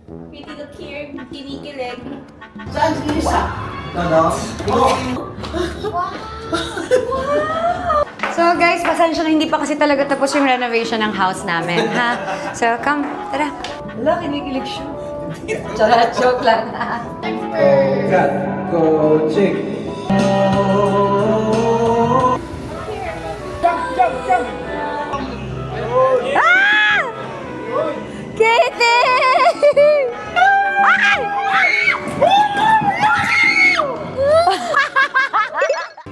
Pretty look here, kinikilig. Saan si Isa? Ano? So guys, pasensya na hindi pa kasi talaga tapos yung renovation ng house namin, ha? So come, tara. Wala, kinikilig siya. Charot, joke lang. Cut. Go, chick. Ah! Katie! Ay!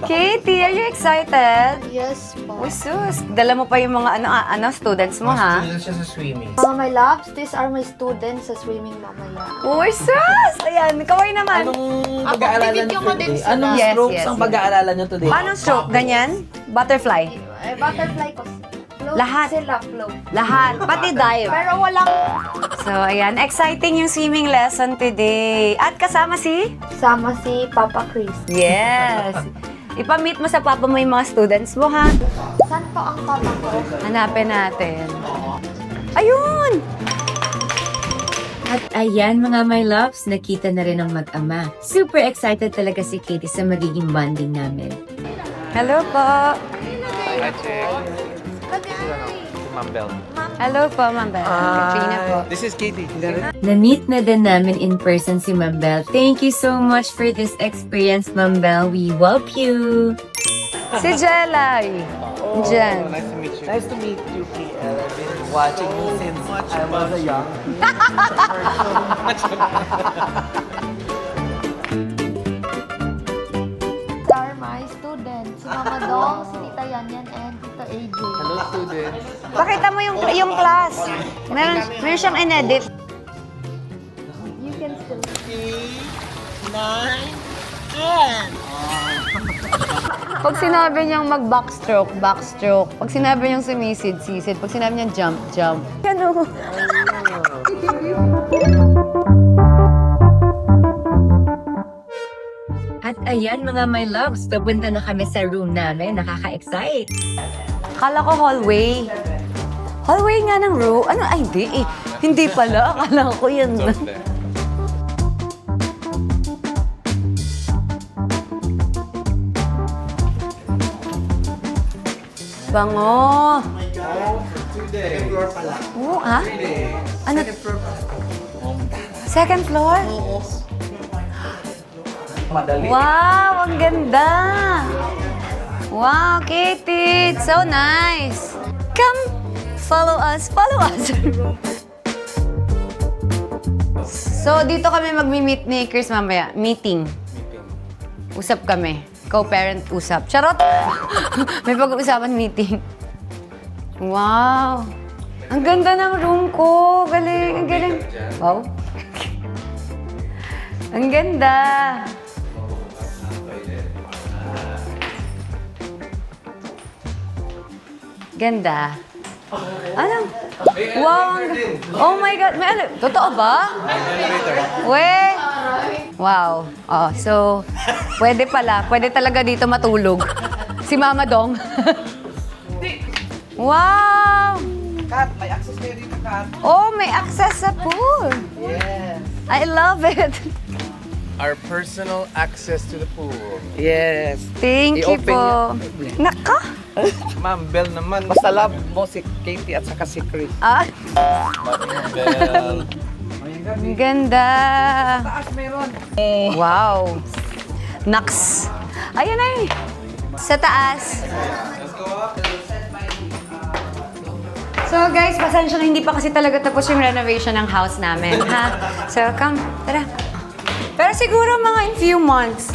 Katie, are you excited? Yes po. Oh, sus. Dala mo pa yung mga students mo, ha? Student siya sa swimming. Mga my loves, these are my students sa swimming mamaya. Oh, sus! Ayan, kaway naman. Anong Ako, pag-aaralan bibidyo ko din today? sila. Anong Yes, strokes yes, ang yes. pag-aaralan nyo today? Paano stroke? Ganyan? Butterfly? Butterfly ko. Flow Lahat. sila, flow. Lahat. Pati dive. Pero walang So, ayan. Exciting yung swimming lesson today. At kasama si? sama si Papa Chris. Yes. Ipamit mo sa papa mo yung mga students mo, ha? Saan po ang papa ko? Hanapin natin. Ayun! At ayan mga my loves, nakita na rin ang mag-ama. Super excited talaga si Katie sa magiging bonding namin. Hello po. Hello po, Ma'am Belle. Katrina po. This is Katie. Na-meet na din namin in person si Ma'am Belle. Thank you so much for this experience, Ma'am Belle. We love you! Si Jelay. Diyan. Nice to meet you. Nice to meet you, PL. I've been watching you since I was a young. These are my students. Si Mama Dong, si Tita Yanyan, and Tito AJ. Hello, students. Pakita mo yung class. Meron siyang in-edit. You can still Pag sinabi niyang mag-backstroke, backstroke. Pag sinabi niyang sumisid, sisid. Pag sinabi niyang jump, jump. Ano? At ayan mga my loves, papunta na kami sa room namin. Nakaka-excite! Akala ko hallway. Hallway nga ng room. Ano? Ay, hindi eh. Hindi pala. Akala ko yan. Bango. Second floor pala. Oo, ha? Ano? Second floor? Madali. Wow, ang ganda! Wow, Katie, it's so nice. Come, follow us, follow us. So, dito kami magmi-meet ni Chris mamaya. Meeting. Usap kami. Co-parent usap. Charot! May pag-uusapan meeting. Wow! Ang ganda ng room ko. Galing, ang galing. Wow. Ang ganda. Ganda. Ano? Wow! Oh my God! May ano? Totoo ba? We! Wow. Oh, so, pwede pala. Pwede talaga dito matulog. Si Mama Dong. Wow! Kat, may access kayo dito, Kat. Oh, may access sa pool. Yes. I love it. Our personal access to the pool. Yes. Thank you I-open po. Naka! Ma'am, Bell naman. Basta love mo si Katie at saka si Chris. Ah, Bell. ang ganda. Taas meron. Wow. Naks. Ayan ay. Sa taas. So guys, pasensya na hindi pa kasi talaga tapos yung renovation ng house namin, ha? So come, tara. Pero siguro mga in few months,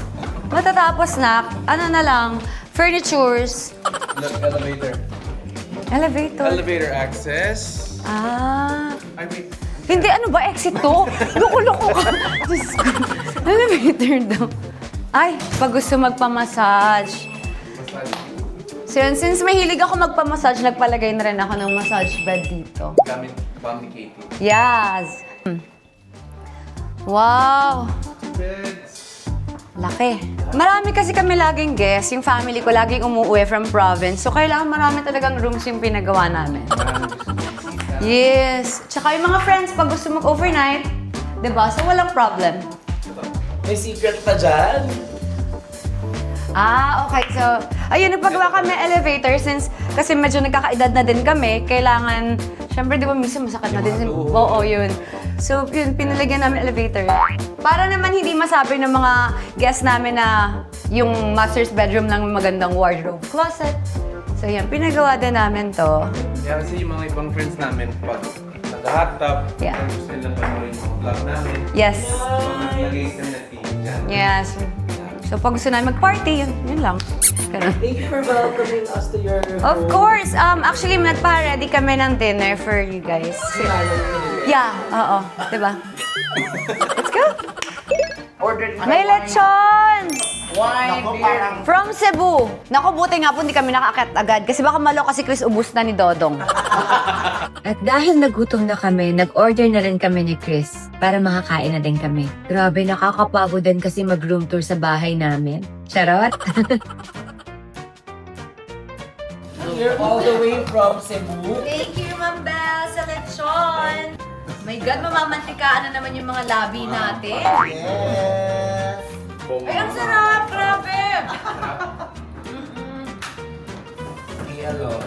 matatapos na. Ano na lang, furnitures. Look, elevator. Elevator. Elevator access. Ah. I mean, Hindi, ano ba? Exit to? Loko-loko ka. Diyos ko. Elevator daw. Ay, pag gusto magpa-massage. So yun, since mahilig ako magpa-massage, nagpalagay na rin ako ng massage bed dito. gamit ba ni Katie? Yes. Wow. Beds. Laki. Marami kasi kami laging guests. Yung family ko laging umuwi from province. So kailangan marami talagang rooms yung pinagawa namin. Yes. Tsaka yung mga friends, pag gusto mag-overnight, Diba? So, walang problem. May secret pa dyan. Okay. So, ayun, nagpagawa kami ng elevator since kasi medyo nagkakaedad na din kami. Kailangan, syempre, di ba, minsan masakit na din. Oo, yun. So, yun, pinalagyan namin elevator. Para naman hindi masabi ng mga guests namin na yung master's bedroom lang magandang wardrobe closet. So, yan, pinagawa din namin to. Yeah, kasi yung mga ibang friends namin, pag nag-hot tub, Yeah. gusto nila panoorin yung mga vlog namin. Yes. So, naglagay kami na TV dyan. Yes. So, pag gusto namin mag-party, yun lang. Ganun. Thank you for welcoming us to your Of course. Actually, nagpa-ready kami ng dinner for you guys. Yeah, oo. Diba? Let's go. May lechon! From Cebu. Naku, buti nga po hindi kami nakaakyat agad. Kasi baka maloka si Chris, ubus na ni Dodong. At dahil nagutom na kami, nag-order na rin kami ni Chris para makakain na din kami. Grabe, nakakapagod din kasi mag-room tour sa bahay namin. Charot! You're all the way from Cebu. Thank you, Ma'am Belle, sa lechon. My God, mamamantikaan na naman yung mga labi natin. Yes. Ay, ang sarap! Grabe! Hello.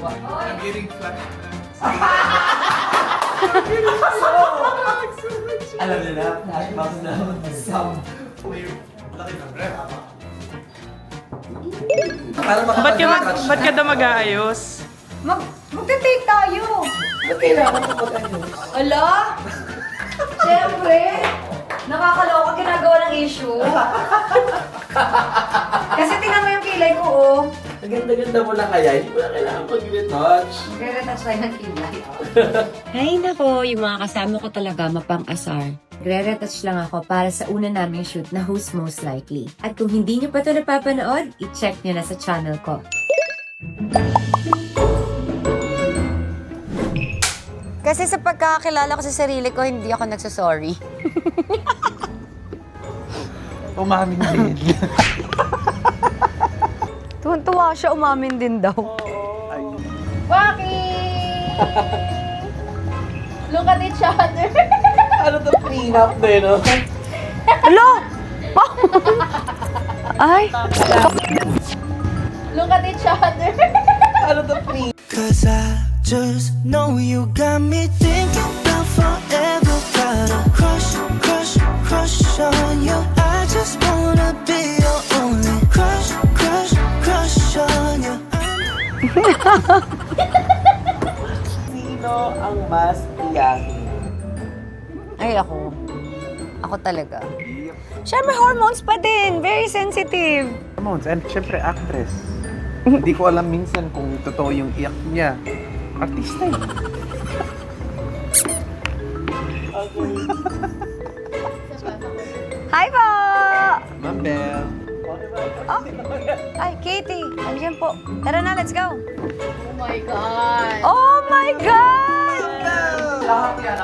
I'm getting flat. Alam niyo na, flashback na. Laki ng rep. Para makapag-touch. Ba't ka daw mag-aayos? Magte-take tayo! Ba't kailangan ko mag-ayos? Ala? Siyempre! Nakakaloka, ginagawa ng issue. Kasi tingnan mo yung kilay ko, oh. Ang ganda-ganda mo lang kaya, hindi mo na kailangan mag-retouch. Magre-retouch tayo ng kilay. Ay nako, yung mga kasama ko talaga mapang-asar. Gre-retouch lang ako para sa una naming shoot na Who's Most Likely. At kung hindi nyo pa ito napapanood, i-check nyo na sa channel ko. Kasi sa pagkakakilala ko sa sarili ko, hindi ako nagsasorry. Umamin din. Tuwan-tuwa siya, umamin din daw. Waki! Look at each other. Ano to, prenup na yun, no? Hello! Ay! Look at each other. Ano to, prenup? Cause I just know you got me thinking about forever. Got a crush, crush, crush on you. I just wanna be your only crush, crush, crush on you. Sino ang mas iyakin? Ay, ako. Ako talaga. Siyempre, hormones pa din. Very sensitive. Hormones, and syempre actress. Hindi ko alam minsan kung totoo yung iyak niya. Artista eh. Hi po! Ma'am Belle. Oh. Ay, Katie. Andiyan po. Tara na, let's go. Oh my God. Oh my God!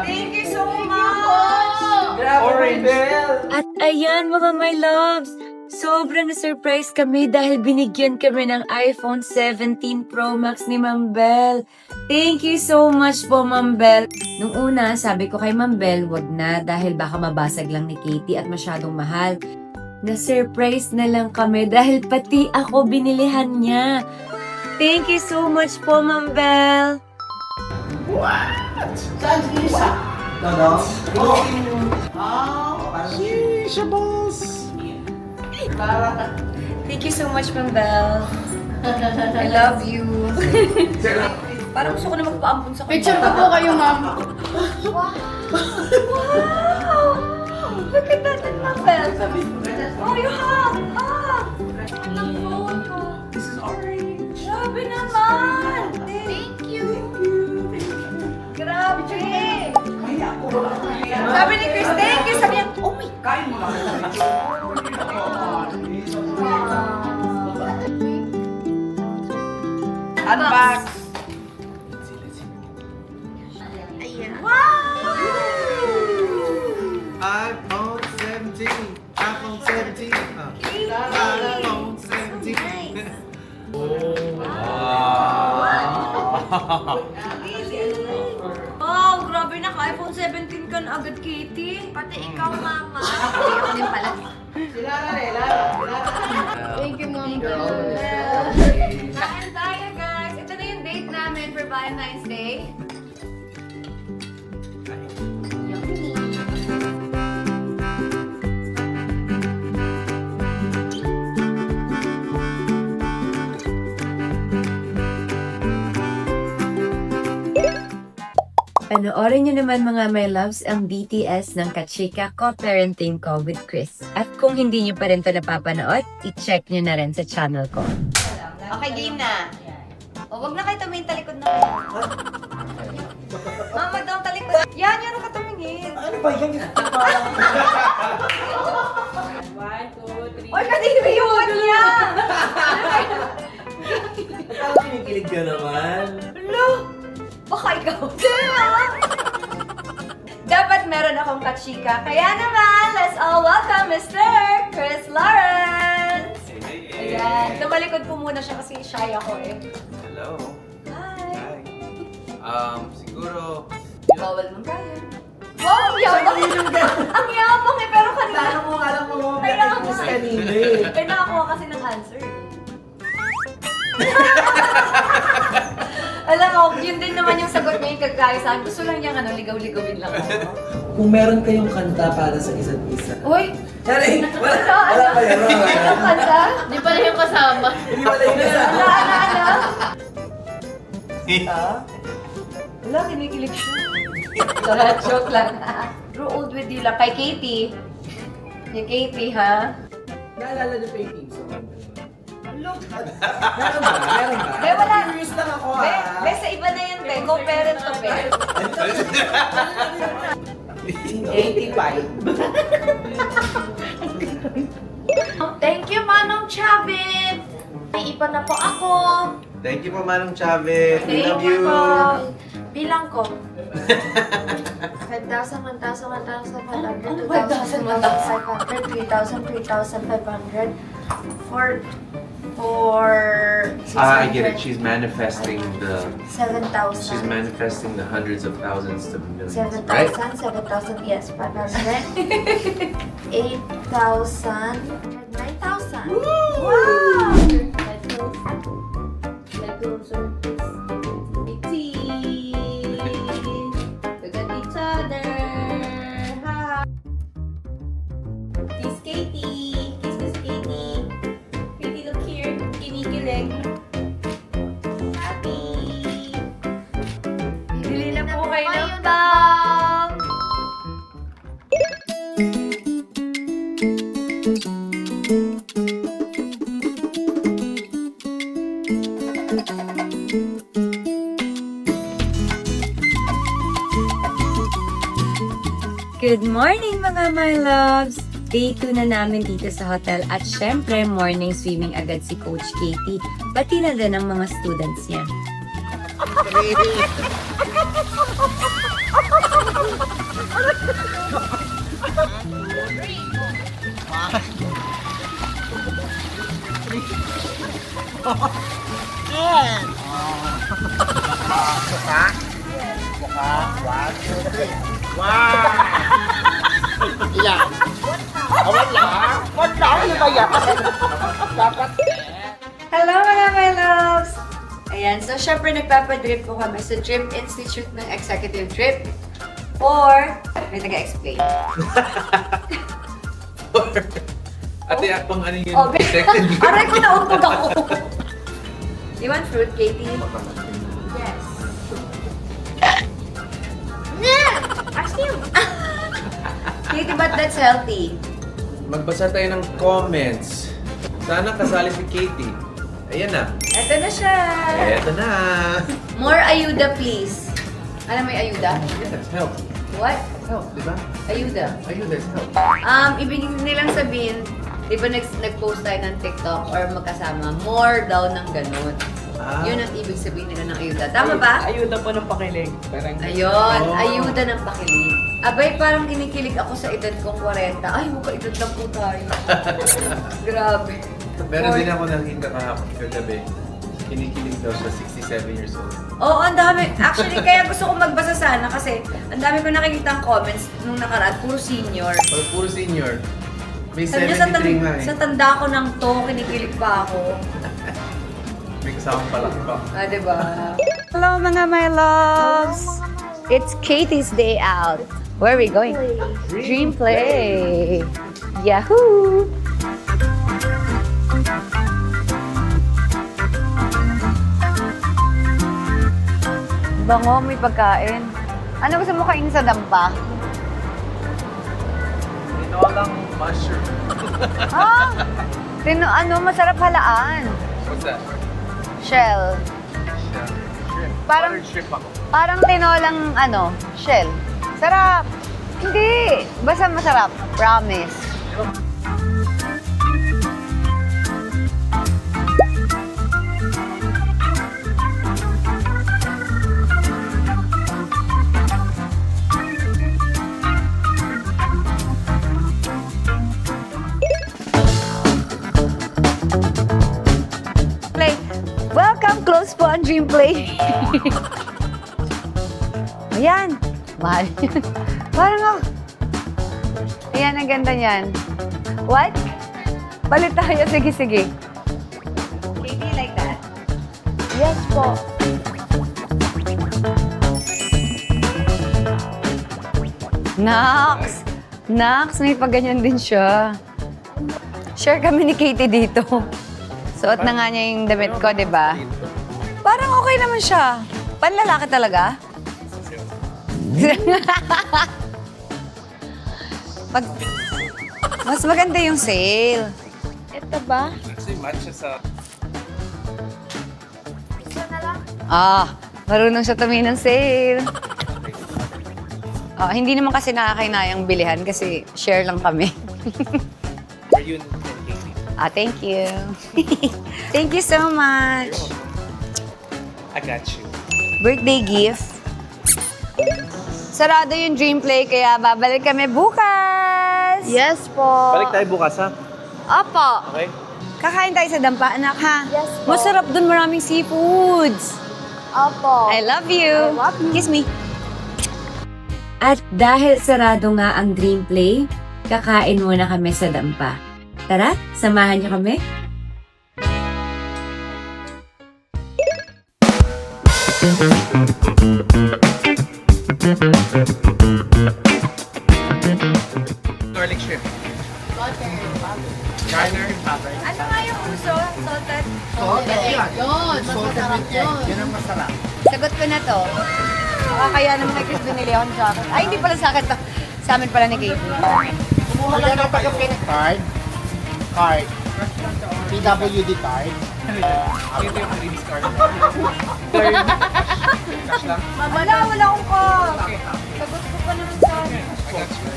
Thank you so much! Grabe, Belle! At ayan mga my loves, sobrang na-surprise kami dahil binigyan kami ng iPhone 17 Pro Max ni Ma'am Belle. Thank you so much po, Ma'am Belle. Nung una, sabi ko kay Ma'am Belle, wag na dahil baka mabasag lang ni Katie at masyadong mahal. Na-surprise na lang kami dahil pati ako binilihan niya. Thank you so much po, Ma'am Belle. Saan si Isa? Ano? Sheesh, boss! Thank you so much, Ma'am Belle. I love you. Parang gusto ko na magpaampun sa kanya. Picture ko po kayo, ma'am. Look at that, Ma'am Belle. Oh, you hug! Hug! This is orange. Grabe naman! Thank you! Grabe! Sabi ni Chris, thank you! Sabi niya, oh my God! Unbox! iPhone 17. iPhone 17. iPhone 17. Oh, Grabe, naka-iPhone 17 ka na agad, Katie. Pati ikaw, mama. Ako din pala. Thank you, mom. Kain tayo, guys. Ito na yung date namin for Valentine's Day. Panoorin niyo naman mga my loves ang BTS ng Kachika Co-Parenting Ko with Chris. At kung hindi niyo pa rin ito napapanood, i-check niyo na rin sa channel ko. Okay, game na. O, wag na kayo tumingin talikod na kayo. Mama, daw talikod. Yan, yan ka tumingin. Ano ba yan? Oy, kadiriyon niya! Parang kinikilig ka naman. Hello! Baka ikaw. Dapat meron akong kachika. Kaya naman, let's all welcome Mr. Chris Lawrence! Ayan. Tumalikod po muna siya kasi shy ako eh. Hello. Hi! Siguro... Bawal mong gaya. Wow, ang yabang! Ang yabang eh, pero kanina... Paano mo alam mo mo? Kaya nga. Kiss kanina eh. Kaya nakakuha kasi ng answer. Alam mo, yun din naman yung sagot niya yung kagaya sa akin. Gusto lang niyang ligaw-ligawin lang ako. Kung meron kayong kanta para sa isa't isa. Uy! Sorry! Wala pa yan. Anong kanta? Di pala yung kasama. Hindi pala yung kasama. Wala, kinikilig siya. Sarap, joke lang. Grow old with you lang. Kay Katie. Kay Katie, ha? Naalala niyo pa yung team song? Meron ba? Meron ba? Be, wala. Curious lang ako Be, ah. be, sa iba na yan, be. Co-parent to, be. 85. Thank you, Manong Chavit. May iba na po ako. Thank you po, Manong Chavez. We love you. Bilang ko. 5,000, 1,000, 1,500, 2,000, 1,500, 3,000, 3,500, 4,600. I get it. She's manifesting the 7,000. she's manifesting the hundreds of thousands to millions, right? 7,000, 7,000, yes, 500. 8,000, 9,000. Wow! Look at each other. Hi. Kiss Katie. Kiss Miss Katie. Katie, look here. Kinikilig. Happy. Bili na po kayo ng bang. Good morning mga my loves! Day 2 na namin dito sa hotel at syempre morning swimming agad si Coach Katie. Pati na din ang mga students niya. Hello mga my loves! Ayan, so syempre nagpapadrip po kami sa Drip Institute ng Executive Drip or may taga-explain. Ate, pang ano yun? Oh, Second year. aray ko nauntog ako! You want fruit, Katie? Yes. Katie, but that's healthy. Magbasa tayo ng comments. Sana kasali si Katie. Ayan na. Eto na siya! Eto na. More ayuda, please. Alam mo yung ayuda? Yes, help. What? Help, di ba? Ayuda. Ayun, there's help. Ibig nilang sabihin, di ba nag-post tayo ng TikTok or magkasama, more daw ng ganun. Ah. Yun ang ibig sabihin nila ng ayuda. Tama ba? Ayuda po ng pakilig. Parang Ayun, Oh. ayuda ng pakilig. Abay, parang kinikilig ako sa edad kong 40. Ay, mukha-edad lang po tayo. Grabe. Meron din ako nakita kahapon kagabi. Kinikilig daw siya, 67 years old. Oo, ang dami. Actually, kaya gusto ko magbasa sana kasi ang dami ko nakikita comments nung nakaraan. Puro senior. Puro senior. May Sabi niya, 73 nga eh. sa tanda ko ng to, kinikilig pa ako. May kasamang palakpak. Ah, diba? Hello mga my loves! It's Katie's day out. Where are we going? Dream play! Yahoo! Bango, may pagkain. Ano gusto mo kainin sa dampa? Tinolang mushroom. Ah! Masarap halaan. What's that? Shell. Shrimp. Parang- Buttered shrimp ako. Parang tinolang shell. Sarap! Hindi! Basta masarap. Promise. Play. Welcome, close po ang Dream Play. Ayan. Mahal yun. Parang ako. Ayan, ang ganda niyan. What? Palit tayo. Sige, sige. Maybe like that? Yes po. Nax! Nax, may pagganyan din siya. Share kami ni Katie dito. Suot na nga niya yung damit ko, di ba? Parang okay naman siya. Panlalaki talaga? Mas maganda yung sale. Ito ba? Actually, match siya sa... Marunong siya tumingin ng sale. Hindi naman kasi nakakainayang bilihan kasi share lang kami. For you and Katie. Thank you. Thank you so much. I got you. Birthday gift. Sarado yung Dream Play, kaya babalik kami bukas. Yes po. Balik tayo bukas, ha? Opo. Okay? Kakain tayo sa dampa, anak, ha? Yes po. Masarap dun, maraming seafoods. Opo. I love you. I love you. Kiss me. At dahil sarado nga ang Dream Play, kakain muna kami sa dampa. Tara, samahan niyo kami. Garlic shrimp. Garner, pepper. Ano nga yung uso? Salted? Yun ang masarap. Sagot ko na to. Kaya naman kay Chris binili akong jacket. Ay, hindi pala sa akin to. Sa amin pala ni Katie. Kumuha lang ng card. Card. PWD card. Ito yung release card. Cash lang. Wala akong call. Sagot ko pa naman sa akin. I got you.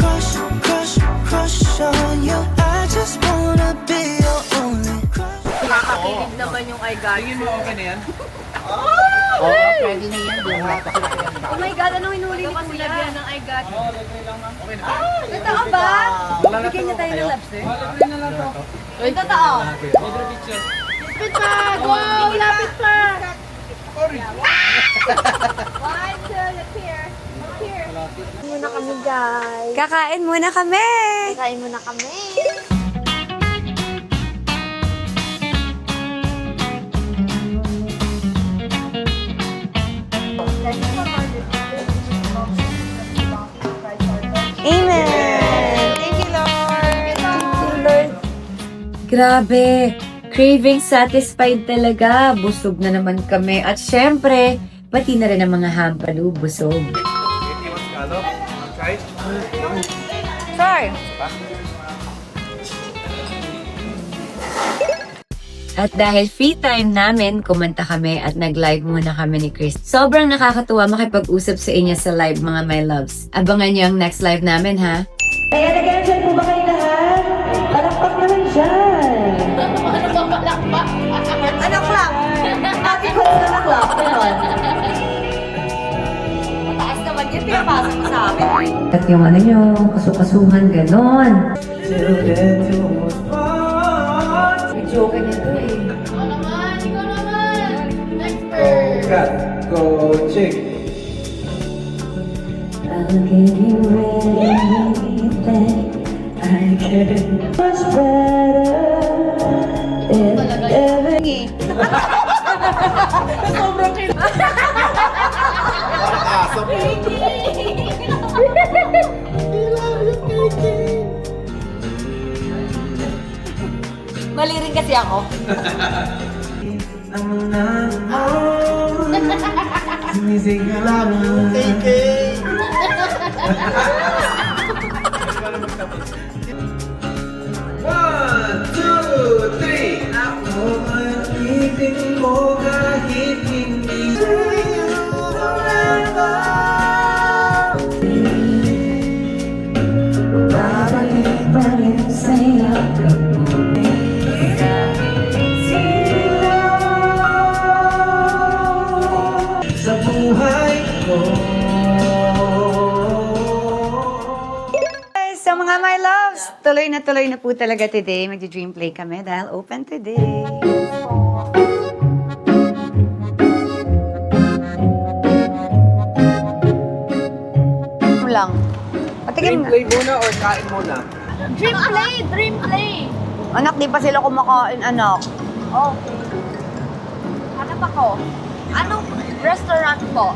Crush, crush, crush on you. I just wanna be your only crush. Nakakakilig naman yung I got Tingin mo okay na yan? Oo, pwede na yan. Oh my God, anong hinuli ni Kuya? Yan ng I got you. Okay na. Totoo ba? Bigyan niya tayo ng lobster. Ay, totoo. Lapit pa! Go! Lapit pa! One, two, look here. Look here. Muna kami, guys. Kakain muna kami. Kain muna kami. Amen. Thank you, Lord. Thank you, Lord. Grabe! Craving satisfied talaga. Busog na naman kami. At syempre, pati na rin ang mga hampalo busog. Katie, what's scallop? Try? Sorry. At dahil free time namin, kumanta kami at nag-live muna kami ni Chris. Sobrang nakakatuwa makipag-usap sa inyo sa live, mga my loves. Abangan niyo ang next live namin, ha? Ayan, nag-enjoy po ba kayo lahat? Palakpak naman dyan. Ano clap? Ate ko na clap. Ganon. Mataas naman yun, pinapasok mo sa amin. At yung ano nyo, kasukasuhan, ganon. May joke nito eh. cut. Go, chick. I'll give you anything I can. Much better if ever. Asa mo. Mali rin kasi ako. One, two, three. Ako ang ibig mo kahit hindi sa'yo forever. Babalik pa rin sa'yo Sa buhay ko. Guys, so mga my loves, tuloy na po talaga today. Magdi-dream play kami dahil open today. Lang. Patikim Dream nga. play muna or kain muna? Dream play, dream play. Anak, di pa sila kumakain, anak. Okay. Hanap ako. Anong restaurant po?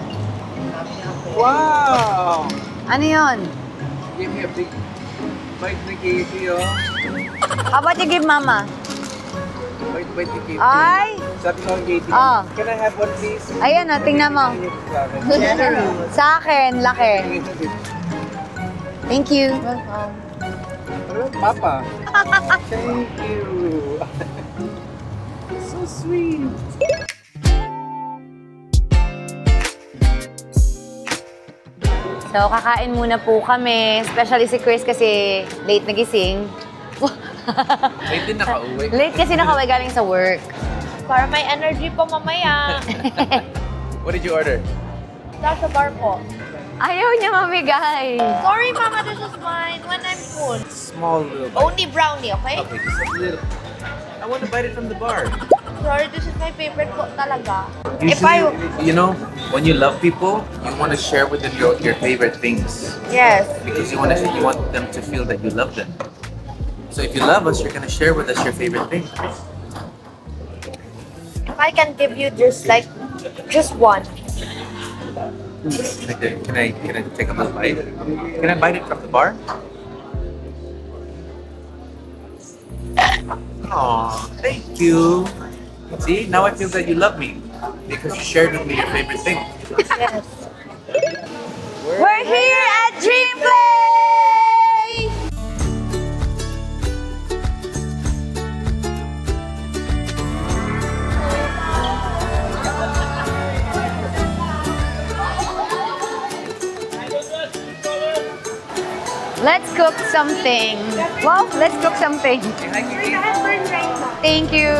Wow! Ano yun? Give me a big bite ni Katie, oh. How about you give mama? Bite ni Katie. Ay! Sabi ko kay Katie, Oh. can I have one please? Ayan o, tingnan mo. Generous. Sa akin, laki. Thank you. Papa. Thank you. So sweet. So, kakain muna po kami. Especially si Chris kasi late nagising. Late din nakauwi. Late kasi nakaway galing sa work. Para may energy po mamaya. What did you order? Nasa bar po. Ayaw niya mamigay. Sorry, Mama, this is mine when I'm full. Small little bite. Only brownie, okay? Okay, just a little. I want to bite it from the bar. Sorry, this is my favorite po talaga. You know, when you love people, you want to share with them your favorite things Yes. because you want them to feel that you love them. So if you love us, you're gonna share with us your favorite things. If I can give you just one. Can I take a little bite? Can I bite it from the bar? Aw, thank you. See, now I feel that you love me because you shared with me your favorite thing. Yes. We're here at Dream Play! Let's cook something. Wow, let's cook something. Thank you.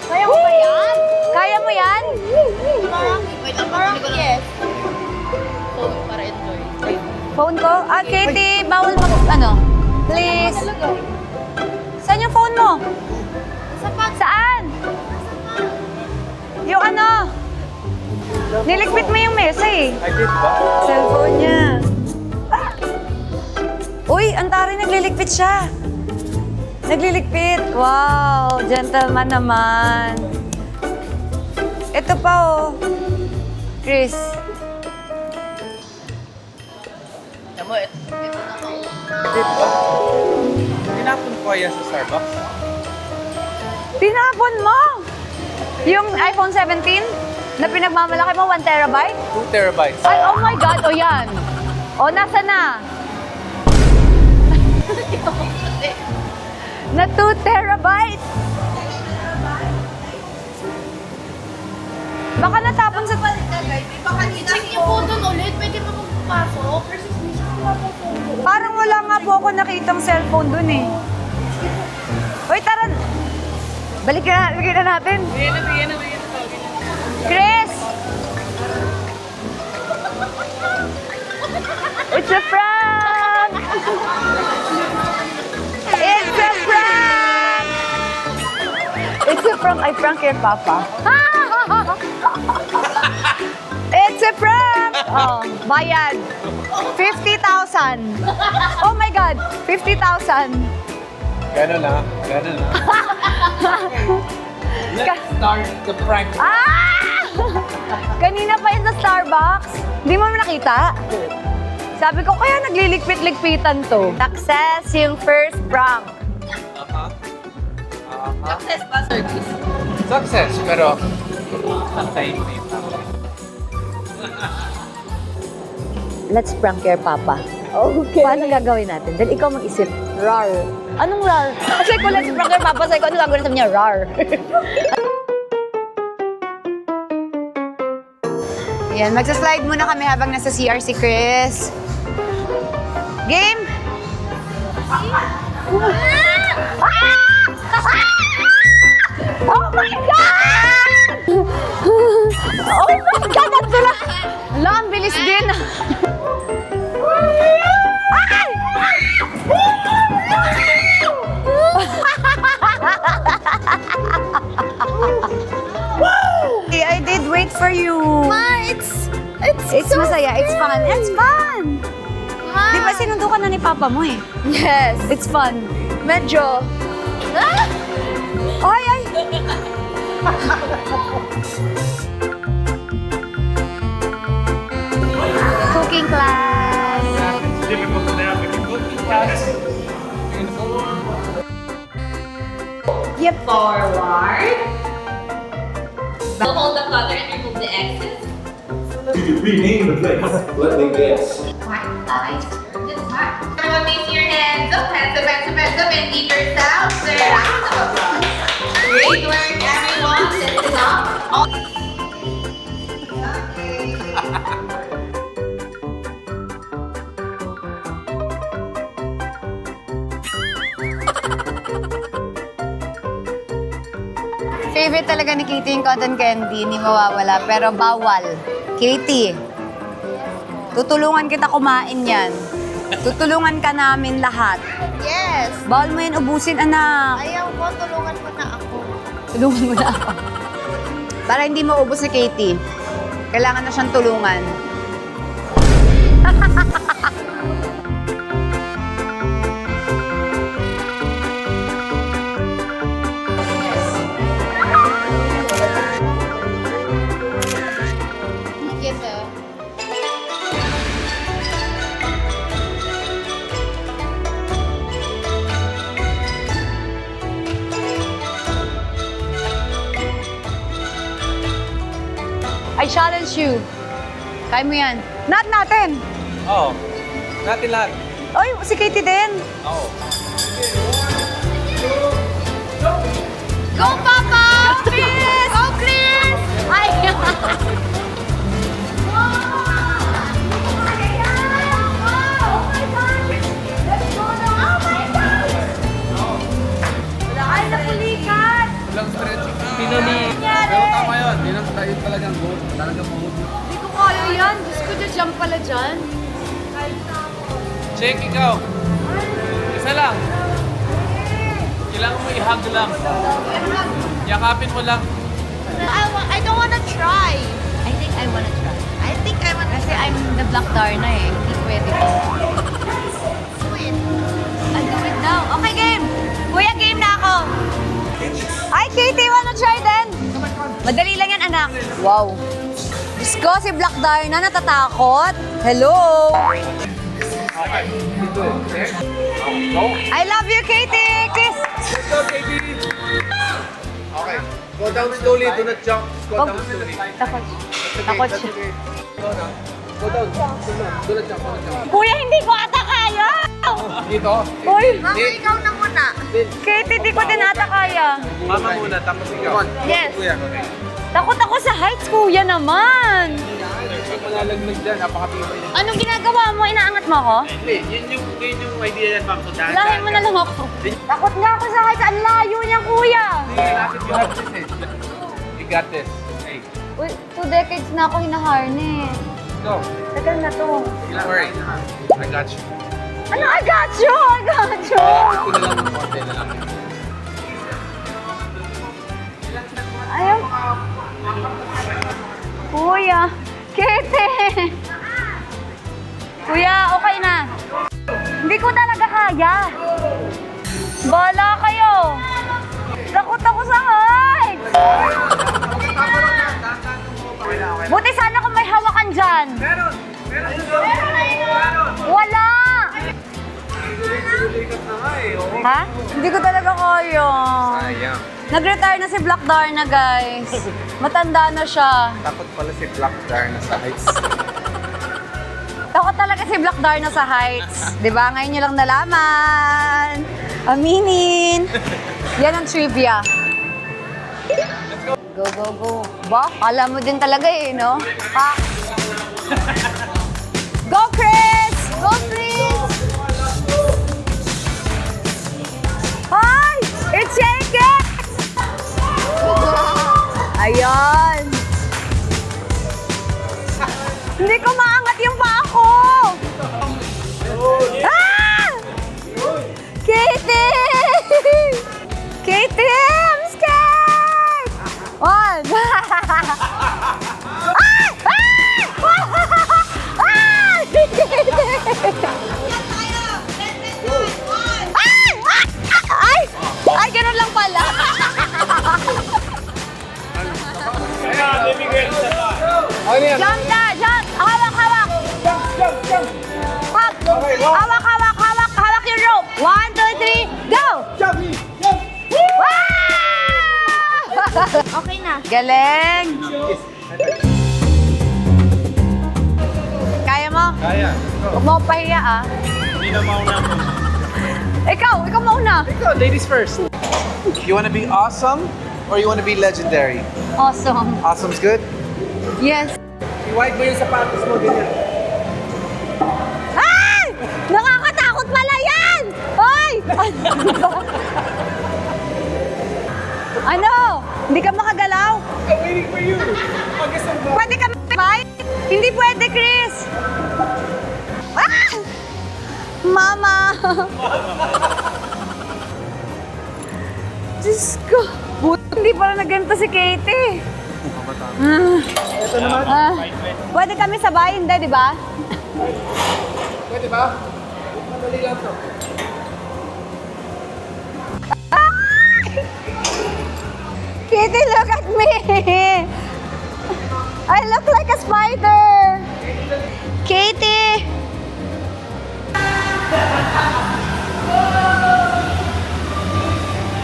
Kaya mo ba yan? Kaya mo yan? Parang yes. So, para enjoy. Phone ko? Ah, Katie, bawal ano? Please. Saan yung phone mo? Saan? Yung ano? Niligpit mo yung mesa eh. I did ba? Cellphone niya. Ah! Uy, antari, nagliligpit siya. Nagliligpit. Wow, gentleman naman. Ito pa oh. Chris. I did ba? Tinapon ko kaya sa Starbucks? Tinapon mo! Yung iPhone 17 na pinagmamalaki mo, 1 terabyte? 2 terabytes. Ay, oh my God, o yan. O, nasa na? Na 2 terabyte. Baka natapon sa... Check niyo po doon ulit. Pwede mo magpapasok. Parang wala nga po ako nakitang cellphone dun eh. Uy, tara. Balikan na natin. Chris! It's a prank! It's a prank! It's a prank. I prank your papa. Oh, bayad. 50,000. Oh my God, 50,000. Gano'n na. Let's start the prank. Ah! Kanina pa yun sa Starbucks. Hindi mo nakita? Sabi ko, kaya nagliligpit-ligpitan to. Success yung first prank. Success, pero sometimes Let's prank your papa. Okay. Paano gagawin natin? Dahil ikaw mag-isip, rar. Anong rar? Kasi ko let's prank your papa, sabi ko, ano gagawin natin niya? Rar. Yan, magsa-slide muna kami habang nasa CR si Chris. Game? Oh my God! Oh my God! Ang tulak! Ala, ang bilis din. Ay! I did wait for you. Ma, it's so masaya. It's fun. It's fun. Ma. Di ba sinundo ka na ni Papa mo eh? Yes. It's fun. Medyo. Ay, ay! Cooking class. Yep. Forward. Hold the color and remove the excess. You rename the place. Let me guess. Everyone face your hands up, hands up, hands up, hands up, and give yourselves a round of applause. Great work, everyone. This is all. Favorite talaga ni Katie yung cotton candy, hindi mawawala, pero bawal. Katie, tutulungan kita kumain yan. Tutulungan ka namin lahat. Yes. Bawal mo yan ubusin, anak. Ayaw ko, tulungan mo na ako. Tulungan mo na ako. Para hindi maubos ni Katie, kailangan na siyang tulungan. Yes, sir. I challenge you. Kaya mo yan. Not natin. Oo. Natin lahat. Oy, si Katie din. Oo. Go, Papa! Go, Chris! Go, Chris! Ay! Walang stretching. Pinuni. Pero tama yun. Yun talagang goal. Talagang goal. Hindi ko kaya yan. Diyos ko, jump pala dyan. Check, ikaw. Isa lang. Kailangan mo i-hug lang. Yakapin mo lang. I don't wanna try. I think I wanna try. I think I wanna Kasi I'm the black Darna eh. Hindi pwede ko. do it. I'll do it now. Okay, game! Kuya, game na ako. Ay, Katie, wanna try then? Madali lang yan, anak. Wow. Diyos ko, si Black Darna natatakot. Hello! I love you, Katie! Kiss! Let's go, Katie. Okay. Go down slowly. Do not jump. Go down slowly. Takot. That's okay. Takot That's siya. okay. Go down. Go down. Do not jump. Do not jump. Kuya, hindi ko ata kaya! Dito. Uy! Mama, ikaw na muna. Katie, di ko din ata kaya. Mama muna, tapos ikaw. Yes. Kuya, okay. Takot ako sa heights, kuya naman. Pag malalaglag dyan, napakatibay yan. Anong ginagawa mo? Inaangat mo ako? Hindi, yun yung idea yan, ma'am. So, Lahin mo na lang ako. Takot nga ako sa heights. Ang layo niya, kuya. Lapit you have this eh. You got this. Hey, Uy, 2 decades na ako hinaharness. go. Tagal na to. Don't worry. I got you. Ano? I got you! I got you! Ito na lang ng konti na lang. Ayaw. Kuya. Kete! Sayang. Sayang. Nag-retire na si Black Darna, guys. Matanda na siya. Takot pala si Black Darna sa heights. Takot talaga si Black Darna sa heights. Di ba? Ngayon nyo lang nalaman. Aminin. Yan ang trivia. Go, go, go. Ba? Alam mo din talaga eh, no? Ha? Go, Chris! Go, Chris! Hi! It's shaking! Ayan! Hindi ko maangat yung paa ko! Ah! Katie! Katie, I'm scared! One! Ay! Ay! Ay! Ay, ganun lang pala. Jump na! Jump! Hawak, hawak! Hawak, hawak, hawak, hawak yung rope. 1, 2, 3, go! Okay na. Galing! Kaya mo? Kaya. Huwag mo akong pahiya, ah. Hindi na mauna mo. Ikaw mauna. Ikaw, ladies first. You wanna be awesome or you wanna be legendary? Awesome. Awesome's good? Yes. I-wide mo yung sapatos mo, ganyan. Ay! Nakakatakot pala yan! Ay! Ano? Hindi ka makagalaw? I'm waiting for you. Mag-isang ba? Pwede ka mag-fight? Hindi pwede, Chris! Ah! Mama! Diyos ko! Buti hindi pala naganto si Katie. Ito naman. Pwede kami sabay, hindi, di ba? Pwede ba? Madali lang to. Kitty, look at me! I look like a spider! Katie!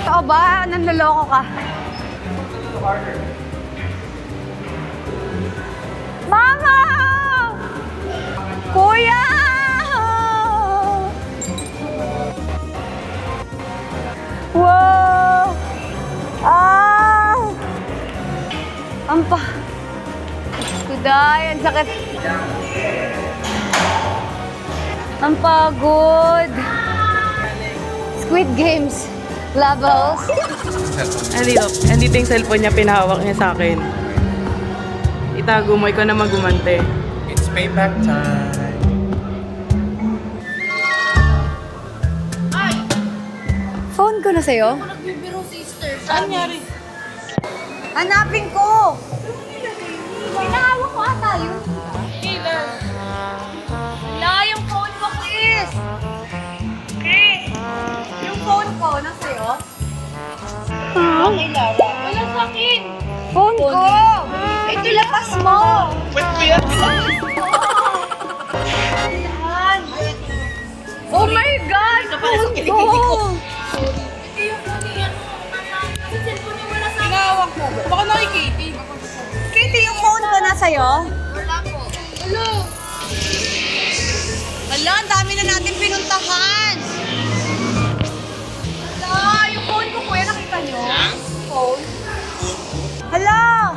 Ito ba? Nanloloko ka? Mama! Kuya! Wow! Ah! Ampa! Kuday, ang sakit. Ang pagod. Squid Games levels. Andito yung cellphone niya, pinahawak niya sa akin. Itago mo, ikaw na magumante. It's payback time. Phone ko na sa'yo. Nagbibiro, sister. Saan nangyari? Hanapin ko! Pinahawak ko ata yun. Wala yung phone ko, Chris! Chris! Yung phone ko, nasa'yo? Okay, Lara. Wala sa akin. Phone ko! Ito, lapas mo! Wait ko yan. Oh my God! Phone ko! Ito yung phone niya. Sa cellphone niya wala sa akin. Pinahawak mo. Baka nakikiti. Katie, yung phone ko nasa'yo? Wala po. Hello. Hala, ang dami na natin pinuntahan! Hala, yung phone ko, kuya, nakita nyo? Phone? Hala!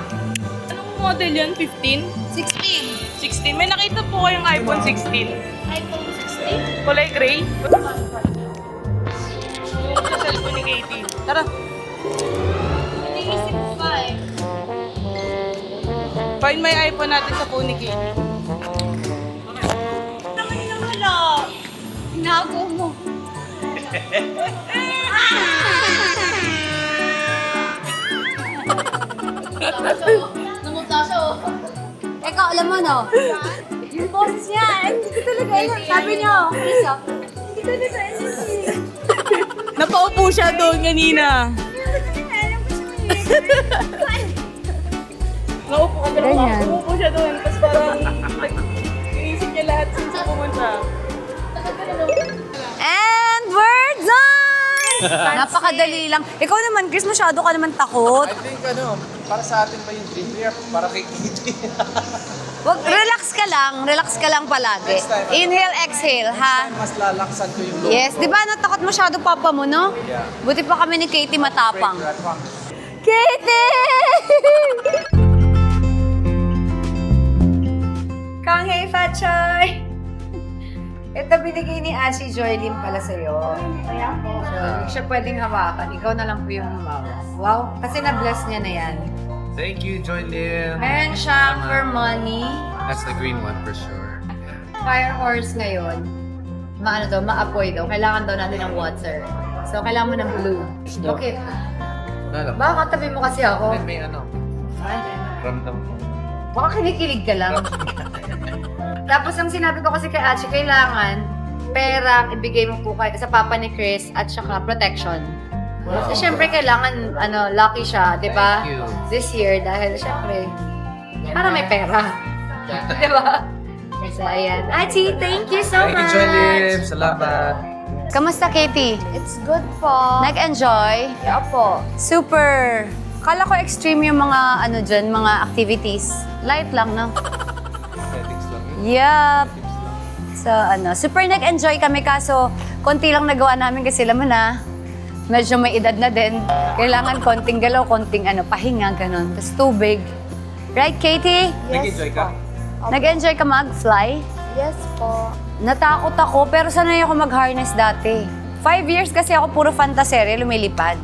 Anong model yan? 15? 16. 16? May nakita po kayong iPhone 16. iPhone 16? Kulay gray? Yung sa cellphone ni Katie. Tara. Iniisip ko pa eh. Find my iPhone natin sa phone ni Katie. Naman na wala. Tinago mo. Namutla siya oh. Ikaw, alam mo, no? Yung boses niya, hindi ko talaga alam. Sabi niyo, Chris, oh. Hindi ko talaga alam. Napaupo siya doon kanina. Naupo ka doon. Ganyan. Umupo siya doon. Tapos parang inisip niya lahat since pumunta. And we're done! Napakadali lang. Ikaw naman, Chris, masyado ka naman takot. I think para sa atin ba yung dream trip? Para kay Kitty. Wag, relax ka lang palagi. Next time, Inhale, exhale, ha? Mas lalaksan ko yung loob Yes, ko. di ba natakot masyado papa mo, no? Yeah. Buti pa kami ni Katie matapang. Break that one. Katie! Kang hey, Fatchoy! Ito binigay ni Ashley Joylyn pala sa'yo. So, hindi siya pwedeng hawakan. Ikaw na lang po yung hawak. Wow, kasi na-bless niya na yan. Thank you, Joylyn. Meron siyang for money. That's the green one for sure. Fire horse ngayon. Ma-apoy daw. Kailangan daw natin ng water. So, kailangan mo ng blue. Okay. Baka katabi mo kasi ako. May ramdam ko. Baka kinikilig ka lang. Tapos ang sinabi ko kasi kay Achi, kailangan pera ibigay mo po sa papa ni Chris at saka protection. Kasi syempre kailangan lucky siya, 'di ba? Thank you. This year dahil syempre para may pera. 'Di ba? So ayan. Achi, thank you so Thank you, much. Joylyn. Salamat. Kamusta, Katie? It's good po. Nag-enjoy? Yeah po. Super. Kala ko extreme yung mga mga activities. Light lang, no? Settings lang yun. Yup. So, super nag-enjoy kami kaso konti lang nagawa namin kasi laman na medyo may edad na din. Kailangan konting galaw, konting pahinga, ganun. Tapos tubig. Right, Katie? Nag-enjoy ka? Nag-enjoy ka mag-fly? Yes po. Natakot ako, pero sanay ako mag-harness dati. 5 years kasi ako puro fantasere, lumilipad.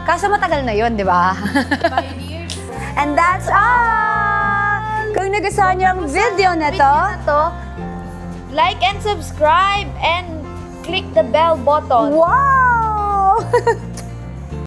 Kaso matagal na yon, di ba? 5 years. And that's all! Kung nagustuhan niyo ang video na to, Like and subscribe and click the bell button. wow!